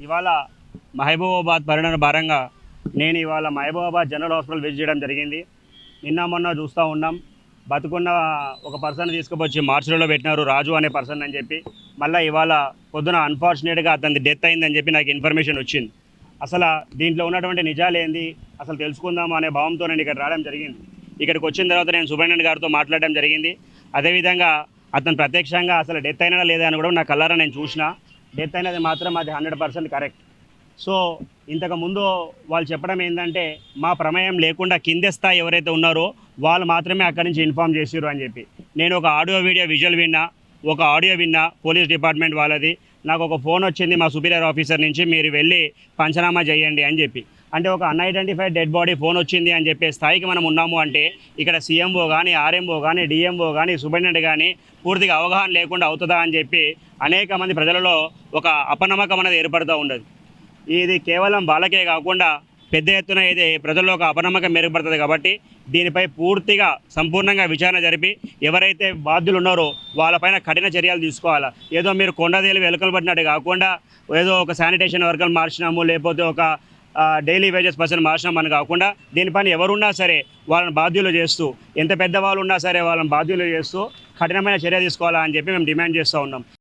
ఇవాళ మహబూబాబాద్ పర్యటన భారంగా నేను ఇవాళ మహబూబాబాద్ జనరల్ హాస్పిటల్ విజిట్ చేయడం జరిగింది. నిన్న మొన్న చూస్తూ ఉన్నాం, బతుకున్న ఒక పర్సన్ తీసుకువచ్చి మార్చిలో పెట్టినారు, రాజు అనే పర్సన్ అని చెప్పి. మళ్ళీ ఇవాళ పొద్దున అన్ఫార్చునేట్గా అతని డెత్ అయిందని చెప్పి నాకు ఇన్ఫర్మేషన్ వచ్చింది. అసలు దీంట్లో ఉన్నటువంటి నిజాలు ఏంది అసలు తెలుసుకుందాం అనే భావంతో నేను ఇక్కడ రావడం జరిగింది. ఇక్కడికి వచ్చిన తర్వాత నేను సూపరింటెండెంట్ గారితో మాట్లాడడం జరిగింది. అదేవిధంగా అతను ప్రత్యక్షంగా అసలు డెత్ అయినా లేదా అని కూడా నా కళ్ళారా నేను చూసిన. డెత్ అయినది మాత్రం అది 100% కరెక్ట్. సో ఇంతకుముందు వాళ్ళు చెప్పడం ఏంటంటే మా ప్రమేయం లేకుండా కింద స్థాయి ఎవరైతే ఉన్నారో వాళ్ళు మాత్రమే అక్కడి నుంచి ఇన్ఫామ్ చేసిర్రు అని చెప్పి. నేను ఒక ఆడియో వీడియో విజువల్ విన్నా పోలీస్ డిపార్ట్మెంట్ వాళ్ళది. నాకు ఒక ఫోన్ వచ్చింది మా సుపీరియర్ ఆఫీసర్ నుంచి, మీరు వెళ్ళి పంచనామా చేయండి అని చెప్పి. అంటే ఒక అన్ఐడెంటిఫైడ్ డెడ్ బాడీ ఫోన్ వచ్చింది అని చెప్పే స్థాయికి మనం ఉన్నాము అంటే ఇక్కడ సీఎంఓ కానీ, ఆర్ఎంఓ కానీ, డిఎంఓ కానీ, సూపరింటెండెంట్ కానీ పూర్తిగా అవగాహన లేకుండా అవుతుందా అని చెప్పి అనేక మంది ప్రజలలో ఒక అపనమ్మకం అనేది ఏర్పడుతూ ఉండదు. ఇది కేవలం వాళ్ళకే కాకుండా పెద్ద ఎత్తున ఇది ప్రజల్లో ఒక అపనమ్మకం మెరుగుపడుతుంది. కాబట్టి దీనిపై పూర్తిగా సంపూర్ణంగా విచారణ జరిపి ఎవరైతే బాధ్యులు ఉన్నారో వాళ్ళపైన కఠిన చర్యలు తీసుకోవాలా. ఏదో మీరు కొండదేలు వెలుకలు పట్టినట్టు కాకుండా ఏదో ఒక శానిటేషన్ వర్కర్లు మార్చినాము, లేకపోతే ఒక డైలీ వేజెస్ పర్సన్ మార్చినాం అని కాకుండా దీనిపైన ఎవరున్నా సరే వాళ్ళని బాధ్యులు చేస్తూ, ఎంత పెద్దవాళ్ళు ఉన్నా సరే వాళ్ళని బాధ్యులు చేస్తూ కఠినమైన చర్య తీసుకోవాలా అని చెప్పి మేము డిమాండ్ చేస్తూ ఉన్నాం.